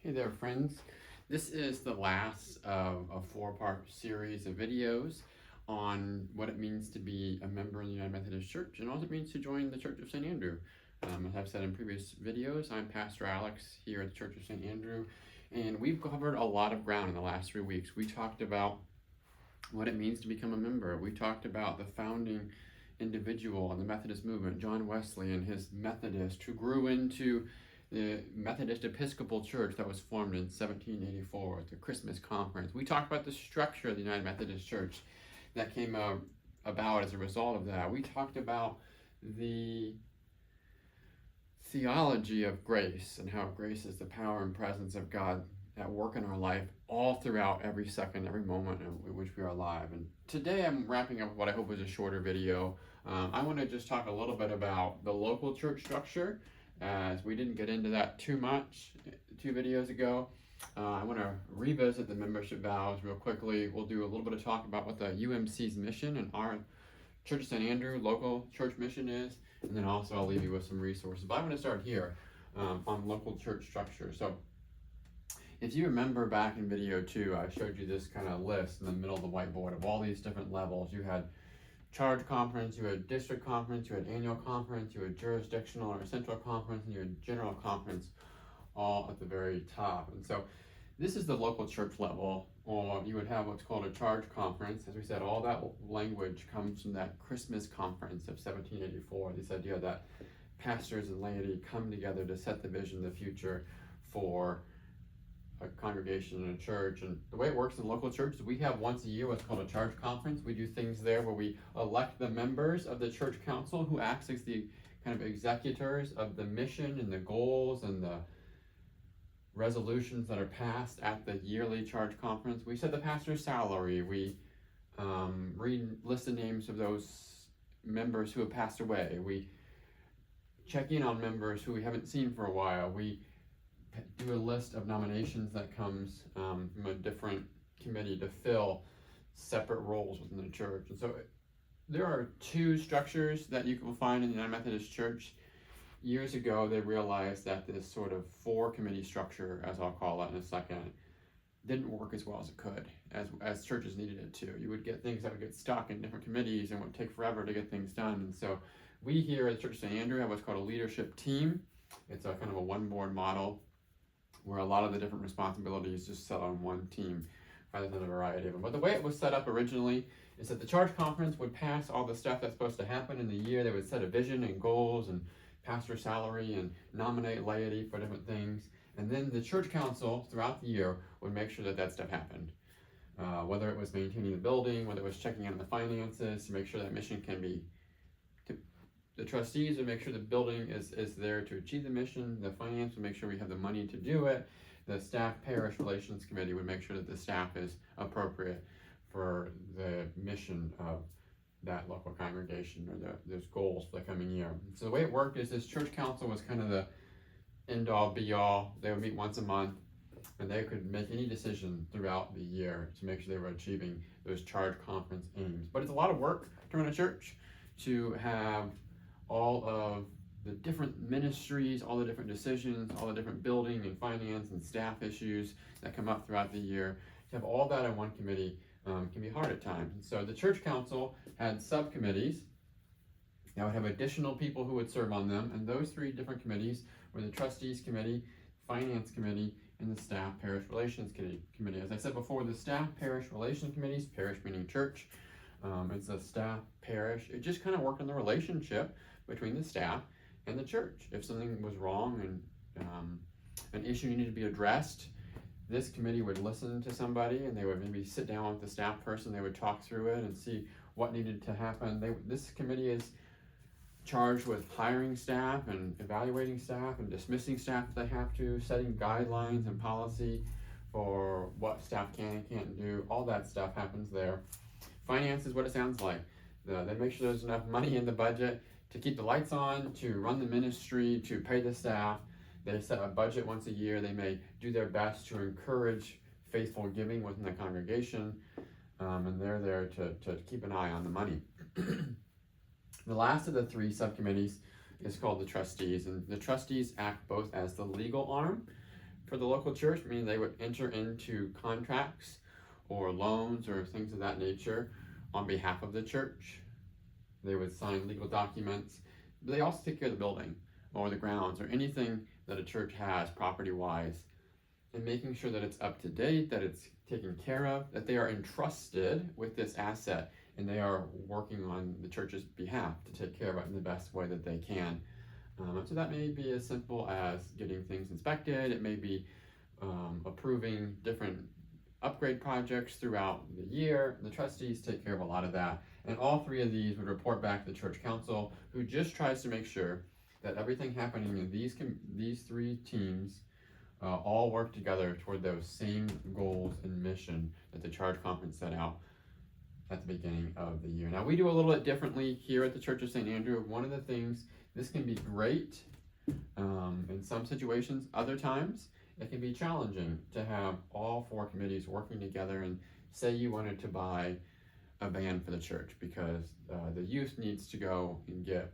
Hey there, friends. This is the last of a four-part series of videos on what it means to be a member in the United Methodist Church and what it means to join the Church of St. Andrew. As I've said in previous videos, I'm Pastor Alex here at the Church of St. Andrew, and we've covered a lot of ground in the last 3 weeks. We talked about what it means to become a member. We talked about the founding individual in the Methodist movement, John Wesley, and his Methodist, who grew into the Methodist Episcopal Church that was formed in 1784 at the Christmas Conference. We talked about the structure of the United Methodist Church that came about as a result of that. We talked about the theology of grace and how grace is the power and presence of God at work in our life all throughout every second, every moment in which we are alive. And today I'm wrapping up what I hope is a shorter video. I want to just talk a little bit about the local church structure, as we didn't get into that too much 2 videos ago. I want to revisit the membership vows real quickly. We'll do a little bit of talk about what the UMC's mission and our Church of St. Andrew local church mission is, and then also I'll leave you with some resources. But I'm going to start here on local church structure. So if you remember back in video 2, I showed you this kind of list in the middle of the whiteboard of all these different levels. You had charge conference, you had district conference, you had annual conference, you had jurisdictional or central conference, and you had general conference, all at the very top. And so this is the local church level, or you would have what's called a charge conference. As we said, all that language comes from that Christmas conference of 1784, this idea that pastors and laity come together to set the vision of the future for a congregation in a church. And the way it works in local churches, we have once a year what's called a charge conference. We do things there where we elect the members of the church council who acts as the kind of executors of the mission and the goals and the resolutions that are passed at the yearly charge conference. We set the pastor's salary. We list the names of those members who have passed away. We check in on members who we haven't seen for a while. We do a list of nominations that comes from a different committee to fill separate roles within the church. And so there are 2 structures that you can find in the United Methodist Church. Years ago, they realized that this sort of 4-committee structure, as I'll call it in a second, didn't work as well as it could, as churches needed it to. You would get things that would get stuck in different committees and would take forever to get things done. And so we here at the Church of St. Andrew have what's called a leadership team. It's a kind of a one-board model where a lot of the different responsibilities just set on one team rather than a variety of them. But the way it was set up originally is that the charge conference would pass all the stuff that's supposed to happen in the year. They would set a vision and goals and pastor salary and nominate laity for different things. And then the church council throughout the year would make sure that that stuff happened. Whether it was maintaining the building, whether it was checking on the finances to make sure that mission can be. The trustees would make sure the building is there to achieve the mission. The finance would make sure we have the money to do it. The staff parish relations committee would make sure that the staff is appropriate for the mission of that local congregation or those goals for the coming year. So the way it worked is this church council was kind of the end all be all. They would meet once a month and they could make any decision throughout the year to make sure they were achieving those charge conference aims. But it's a lot of work to run a church, to have all of the different ministries, all the different decisions, all the different building and finance and staff issues that come up throughout the year. To have all that in one committee can be hard at times. And so the church council had subcommittees that would have additional people who would serve on them, and those 3 different committees were the trustees committee, finance committee, and the staff parish relations committee. As I said before, the staff parish relations committees, parish meaning church, it's a staff parish. It just kind of worked on the relationship between the staff and the church. If something was wrong and an issue needed to be addressed, this committee would listen to somebody and they would maybe sit down with the staff person. They would talk through it and see what needed to happen. This committee is charged with hiring staff and evaluating staff and dismissing staff if they have to, setting guidelines and policy for what staff can and can't do. All that stuff happens there. Finance is what it sounds like. They make sure there's enough money in the budget to keep the lights on, to run the ministry, to pay the staff. They set a budget once a year. They may do their best to encourage faithful giving within the congregation, and they're there to keep an eye on the money. The last of the 3 subcommittees is called the trustees, and the trustees act both as the legal arm for the local church, meaning they would enter into contracts or loans or things of that nature on behalf of the church. They would sign legal documents, but they also take care of the building or the grounds or anything that a church has property-wise, and making sure that it's up to date, that it's taken care of, that they are entrusted with this asset, and they are working on the church's behalf to take care of it in the best way that they can. So that may be as simple as getting things inspected. It may be approving different upgrade projects throughout the year. The trustees take care of a lot of that. And all three of these would report back to the church council, who just tries to make sure that everything happening in these three teams all work together toward those same goals and mission that the charge conference set out at the beginning of the year. Now, we do a little bit differently here at the Church of St. Andrew. One of the things, this can be great in some situations. Other times, it can be challenging to have all four committees working together. And say you wanted to buy a van for the church because the youth needs to go and get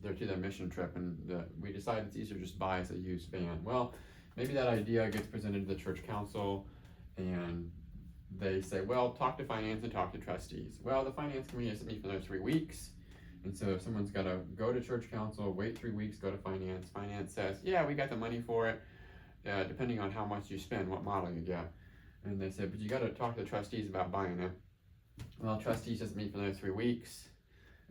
to their mission trip, and we decide it's easier just buy as a used van. Well, maybe that idea gets presented to the church council, and they say, well, talk to finance and talk to trustees. Well, the finance committee has to meet for those 3 weeks, and so if someone's got to go to church council, wait 3 weeks, go to finance. Finance says, yeah, we got the money for it, depending on how much you spend, what model you get. And they said, but you got to talk to the trustees about buying it. Well, trustees just meet for those 3 weeks.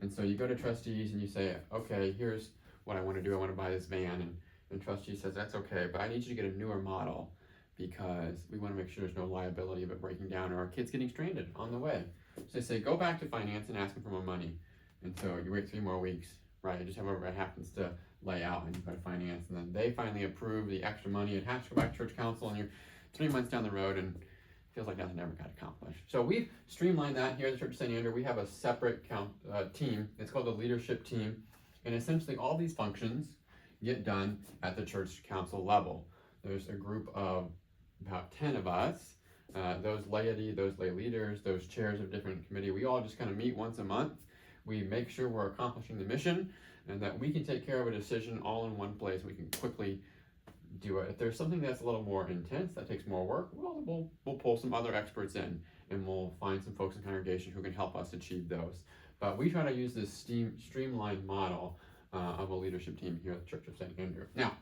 And so you go to trustees and you say, okay, here's what I want to do. I want to buy this van. And trustee says, that's okay, but I need you to get a newer model because we want to make sure there's no liability of it breaking down or our kids getting stranded on the way. So they say, go back to finance and ask them for more money. And so you wait 3 more weeks, right? Just however it happens to lay out, and you go to finance, and then they finally approve the extra money. It has to go back to church council, and you're 3 months down the road, and feels like nothing ever got accomplished. So we've streamlined that here at the Church of St. Andrew. We have a separate team. It's called the leadership team. And essentially all these functions get done at the church council level. There's a group of about 10 of us, those laity, those lay leaders, those chairs of different committee. We all just kind of meet once a month. We make sure we're accomplishing the mission and that we can take care of a decision all in one place. We can quickly do it. If there's something that's a little more intense, that takes more work, we'll pull some other experts in, and we'll find some folks in the congregation who can help us achieve those. But we try to use this streamlined model of a leadership team here at the Church of St. Andrew. Now,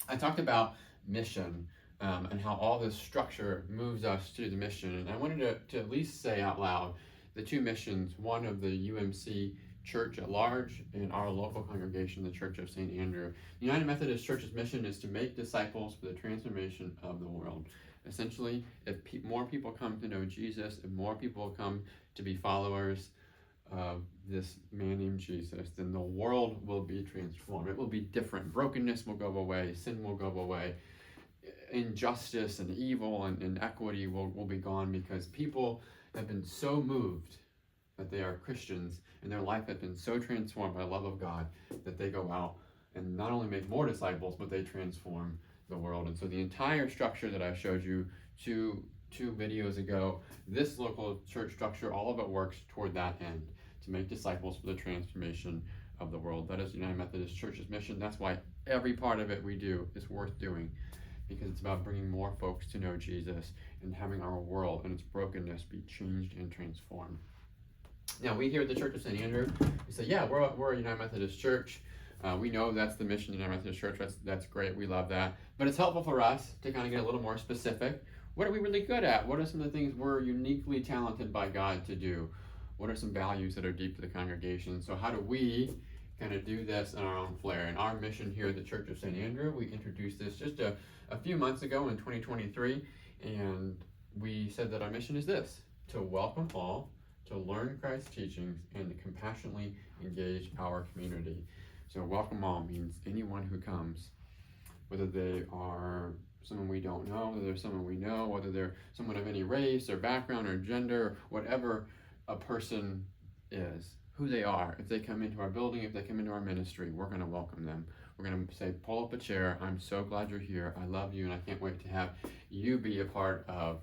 I talked about mission and how all this structure moves us to the mission, and I wanted to at least say out loud the two missions, one of the UMC Church at large and our local congregation, the Church of St. Andrew. The United Methodist Church's mission is to make disciples for the transformation of the world. Essentially, if more people come to know Jesus, if more people come to be followers of this man named Jesus, then the world will be transformed. It will be different. Brokenness will go away. Sin will go away. Injustice and evil and inequity will be gone, because people have been so moved that they are Christians, and their life has been so transformed by the love of God that they go out and not only make more disciples, but they transform the world. And so the entire structure that I showed you two videos ago, this local church structure, all of it works toward that end, to make disciples for the transformation of the world. That is the United Methodist Church's mission. That's why every part of it we do is worth doing, because it's about bringing more folks to know Jesus and having our world and its brokenness be changed and transformed. Now, we here at the Church of St. Andrew, we say, yeah, we're a United Methodist Church. We know that's the mission of the United Methodist Church. That's great. We love that. But it's helpful for us to kind of get a little more specific. What are we really good at? What are some of the things we're uniquely talented by God to do? What are some values that are deep to the congregation? So how do we kind of do this in our own flair? And our mission here at the Church of St. Andrew, we introduced this just a few months ago in 2023. And we said that our mission is this: to welcome all, to learn Christ's teachings, and to compassionately engage our community. So welcome all means anyone who comes, whether they are someone we don't know, whether they're someone we know, whether they're someone of any race or background or gender, whatever a person is, who they are. If they come into our building, if they come into our ministry, we're going to welcome them. We're going to say, pull up a chair. I'm so glad you're here. I love you, and I can't wait to have you be a part of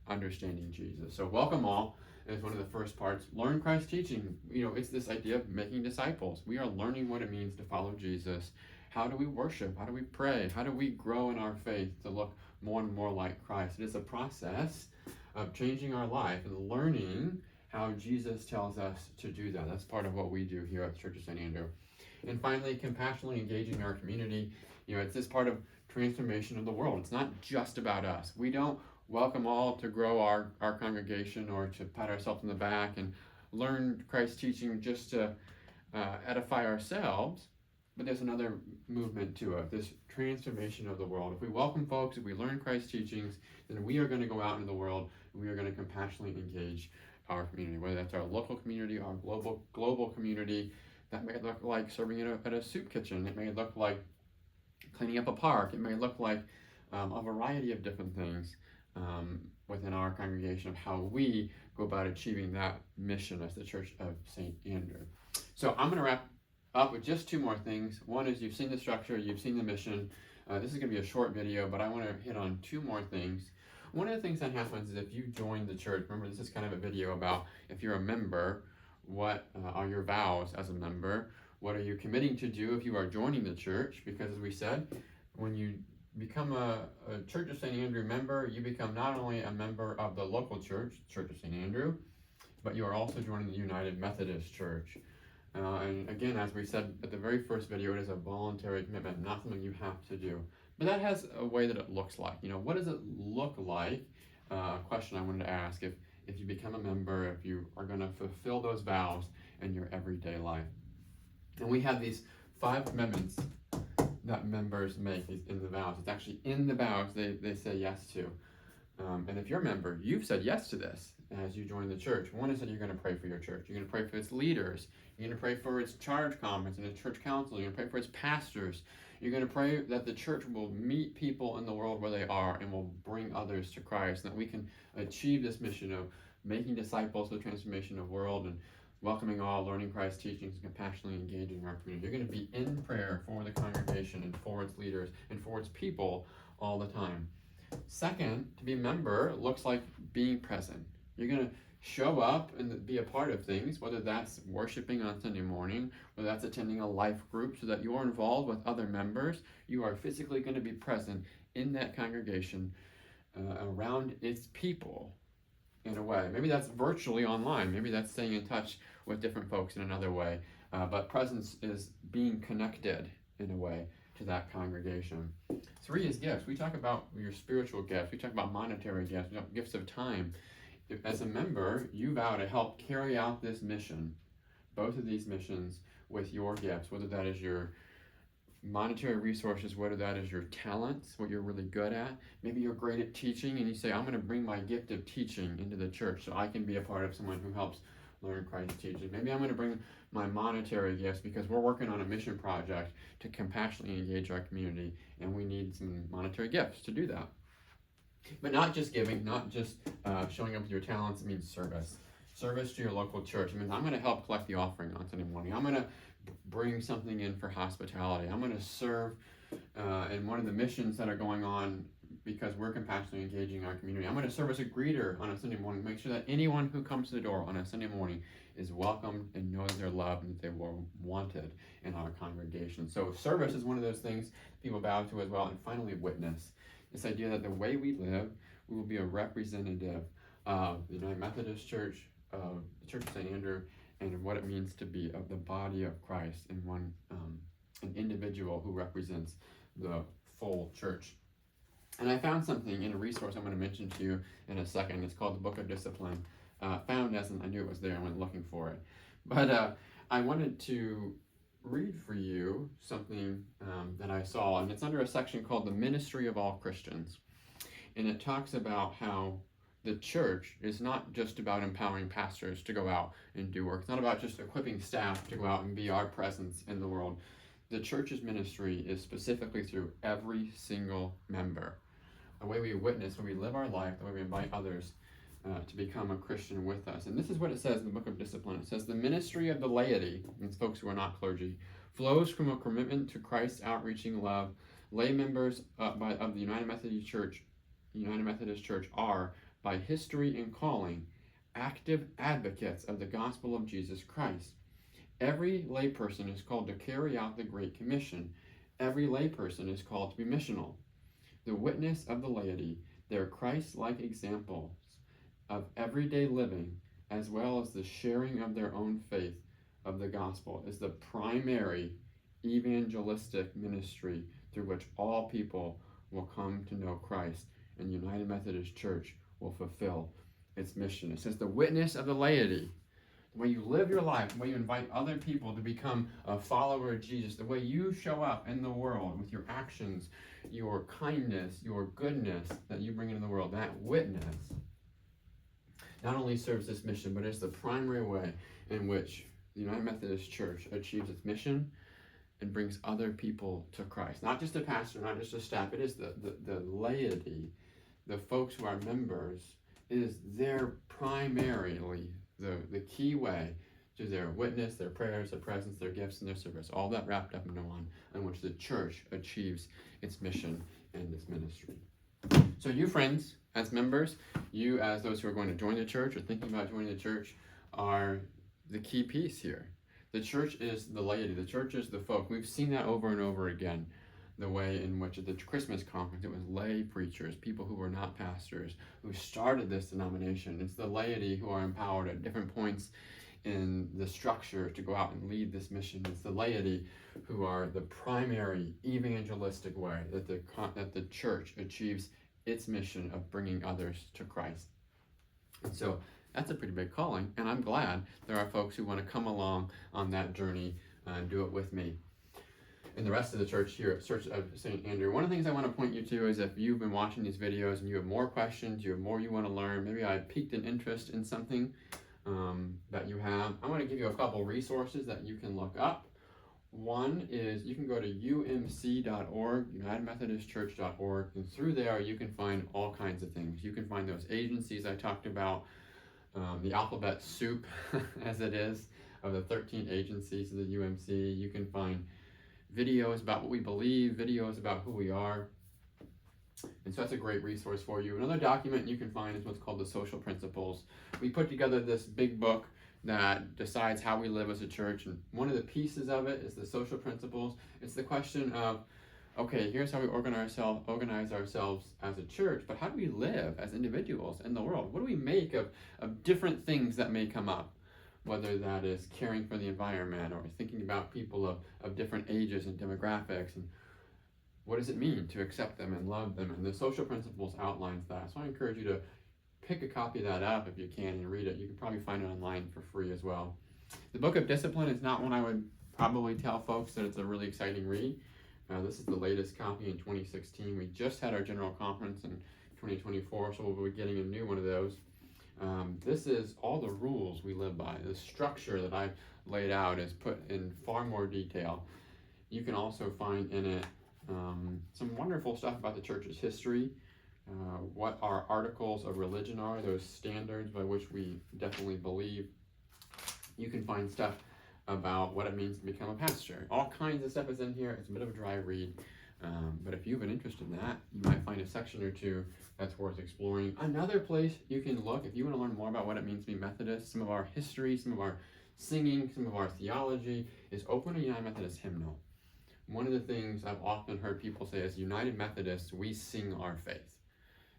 understanding Jesus. So welcome all. As one of the first parts, learn Christ's teaching. It's this idea of making disciples. We are learning what it means to follow Jesus, How do we worship? How do we pray? How do we grow in our faith to look more and more like Christ? It is a process of changing our life and learning how Jesus tells us to do that. That's part of what we do here at the Church of St. Andrew. And finally, compassionately engaging our community. It's this part of transformation of the world. It's not just about us. We don't welcome all to grow our congregation or to pat ourselves on the back and learn Christ's teaching just to edify ourselves. But there's another movement to it, this transformation of the world. If we welcome folks, if we learn Christ's teachings, then we are going to go out into the world and we are going to compassionately engage our community, whether that's our local community, our global community. That may look like serving at a soup kitchen. It may look like cleaning up a park. It may look like a variety of different things within our congregation of how we go about achieving that mission as the Church of St. Andrew. So I'm going to wrap up with just two more things. One is you've seen the structure, you've seen the mission. This is going to be a short video, but I want to hit on two more things. One of the things that happens is if you join the church, remember this is kind of a video about if you're a member, what are your vows as a member? What are you committing to do if you are joining the church? Because as we said, when you become a Church of St. Andrew member, you become not only a member of the local church, Church of St. Andrew, but you are also joining the United Methodist Church. And again, as we said at the very first video, it is a voluntary commitment, not something you have to do. But that has a way that it looks like. What does it look like? A question I wanted to ask, if you become a member, if you are going to fulfill those vows in your everyday life. And we have these 5 commitments that members make in the vows. It's actually in the vows they say yes to. And if you're a member, you've said yes to this as you join the church. One is that you're going to pray for your church. You're going to pray for its leaders. You're going to pray for its charge conference and its church council. You're going to pray for its pastors. You're going to pray that the church will meet people in the world where they are and will bring others to Christ, and that we can achieve this mission of making disciples for the transformation of the world and welcoming all, learning Christ's teachings, and compassionately engaging our community. You're going to be in prayer for the congregation and for its leaders and for its people all the time. Second, to be a member looks like being present. You're going to show up and be a part of things, whether that's worshiping on Sunday morning, whether that's attending a life group so that you're involved with other members. You are physically going to be present in that congregation around its people in a way. Maybe that's virtually online. Maybe that's staying in touch with different folks in another way. But presence is being connected in a way to that congregation. 3 is gifts. We talk about your spiritual gifts. We talk about monetary gifts, gifts of time. As a member, you vow to help carry out this mission, both of these missions, with your gifts, whether that is your monetary resources, whether that is your talents, what you're really good at. Maybe you're great at teaching and you say, I'm going to bring my gift of teaching into the church so I can be a part of someone who helps learn Christ's teaching. Maybe I'm going to bring my monetary gifts because we're working on a mission project to compassionately engage our community and we need some monetary gifts to do that. But not just giving, not just showing up with your talents. It means service. Service to your local church. It means I'm going to help collect the offering on Sunday morning. I'm going to bring something in for hospitality. I'm going to serve in one of the missions that are going on because we're compassionately engaging our community. I'm going to serve as a greeter on a Sunday morning. Make sure that anyone who comes to the door on a Sunday morning is welcomed and knows they're loved and that they were wanted in our congregation. So service is one of those things people bow to as well. And finally, witness. This idea that the way we live, we will be a representative of the United Methodist Church, of the Church of St. Andrew, and what it means to be of the body of Christ and an individual who represents the full church. And I found something in a resource I'm going to mention to you in a second. It's called the Book of Discipline. Found as in, I knew it was there, I went looking for it. But I wanted to read for you something that I saw, and it's under a section called the Ministry of All Christians. And it talks about how the church is not just about empowering pastors to go out and do work. It's not about just equipping staff to go out and be our presence in the world. The church's ministry is specifically through every single member. The way we witness, the way we live our life, the way we invite others to become a Christian with us. And this is what it says in the Book of Discipline. It says, the ministry of the laity, means folks who are not clergy, flows from a commitment to Christ's outreaching love. Lay members of the United Methodist Church are, by history and calling, active advocates of the gospel of Jesus Christ. Every layperson is called to carry out the Great Commission. Every layperson is called to be missional. The witness of the laity, their Christ-like examples of everyday living, as well as the sharing of their own faith of the gospel, is the primary evangelistic ministry through which all people will come to know Christ, and United Methodist Church will fulfill its mission. It says the witness of the laity, the way you live your life, the way you invite other people to become a follower of Jesus, the way you show up in the world with your actions, your kindness, your goodness that you bring into the world, that witness not only serves this mission, but it's the primary way in which the United Methodist Church achieves its mission and brings other people to Christ. Not just a pastor, not just a staff, it is the laity, the folks who are members. It is their primarily the key way to their witness, their prayers, their presence, their gifts, and their service. All that wrapped up into one, in which the church achieves its mission and its ministry. So you friends, as members, you as those who are going to join the church or thinking about joining the church, are the key piece here. The church is the laity. The church is the folk. We've seen that over and over again. The way in which at the Christmas conference, it was lay preachers, people who were not pastors, who started this denomination. It's the laity who are empowered at different points in the structure to go out and lead this mission. It's the laity who are the primary evangelistic way that the church achieves its mission of bringing others to Christ. And so that's a pretty big calling, and I'm glad there are folks who want to come along on that journey and do it with me. And the rest of the church here at Church of St. Andrew. One of the things I want to point you to is if you've been watching these videos and you have more questions, you have more you want to learn, maybe I piqued an interest in something that you have, I want to give you a couple resources that you can look up. One is you can go to umc.org, UnitedMethodistChurch.org, and through there you can find all kinds of things. You can find those agencies I talked about, the alphabet soup, as it is, of the 13 agencies of the UMC. You can find videos about what we believe, videos about who we are. And so that's a great resource for you. Another document you can find is what's called the Social Principles. We put together this big book that decides how we live as a church, and one of the pieces of it is the Social Principles. It's the question of, okay, here's how we organize ourselves as a church, but how do we live as individuals in the world? What do we make of different things that may come up? Whether that is caring for the environment or thinking about people of different ages and demographics, and what does it mean to accept them and love them? And the Social Principles outlines that. So I encourage you to pick a copy of that up if you can and read it. You can probably find it online for free as well. The Book of Discipline is not one I would probably tell folks that it's a really exciting read. This is the latest copy in 2016. We just had our general conference in 2024, so we'll be getting a new one of those. This is all the rules we live by. The structure that I've laid out is put in far more detail. You can also find in it some wonderful stuff about the church's history, what our articles of religion are, those standards by which we definitely believe. You can find stuff about what it means to become a pastor. All kinds of stuff is in here. It's a bit of a dry read, but if you have an interest in that, you might find a section or two that's worth exploring. Another place you can look, if you want to learn more about what it means to be Methodist, some of our history, some of our singing, some of our theology, is open a United Methodist hymnal. One of the things I've often heard people say is, United Methodists, we sing our faith.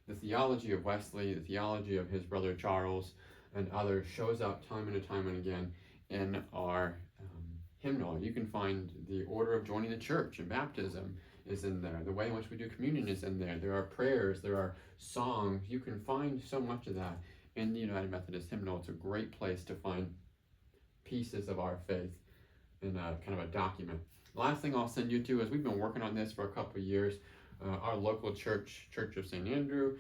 The theology of Wesley, the theology of his brother Charles, and others shows up time and again in our hymnal. You can find the order of joining the church and baptism is in there. The way in which we do communion is in there. There are prayers, there are songs. You can find so much of that in the United Methodist hymnal. It's a great place to find pieces of our faith in a kind of a document. Last thing I'll send you to is we've been working on this for a couple of years. Our local church, Church of St. Andrew,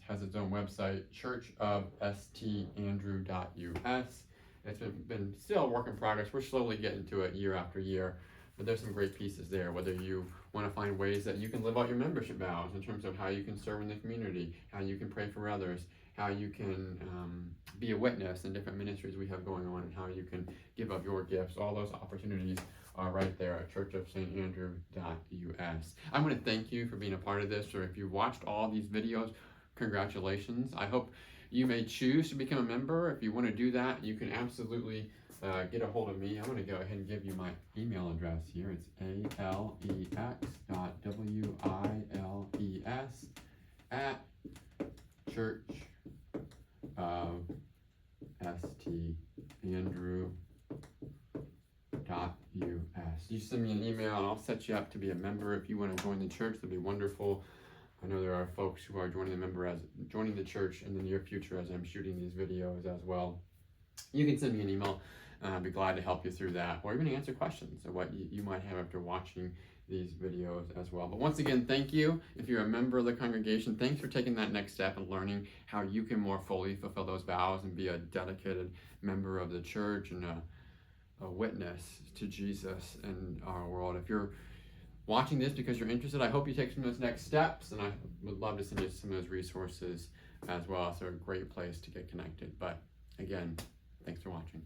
has its own website, churchofstandrew.us. It's been still a work in progress. We're slowly getting to it year after year, but there's some great pieces there. Whether you want to find ways that you can live out your membership vows in terms of how you can serve in the community, how you can pray for others, how you can be a witness in different ministries we have going on, and how you can give up your gifts. All those opportunities are right there at churchofstandrew.us. I want to thank you for being a part of this, or if you watched all these videos, congratulations. I hope you may choose to become a member. If you want to do that, you can absolutely get a hold of me, I'm going to go ahead and give you my email address here. It's alex.wiles@Church of St. Andrew.us. You send me an email and I'll set you up to be a member. If you want to join the church, that'd be wonderful. I know there are folks who are joining the church in the near future as I'm shooting these videos as well. You can send me an email. I'd be glad to help you through that, or even answer questions of what you might have after watching these videos as well. But once again, thank you. If you're a member of the congregation, thanks for taking that next step and learning how you can more fully fulfill those vows and be a dedicated member of the church and a witness to Jesus in our world. If you're watching this because you're interested, I hope you take some of those next steps, and I would love to send you some of those resources as well. So a great place to get connected. But again, thanks for watching.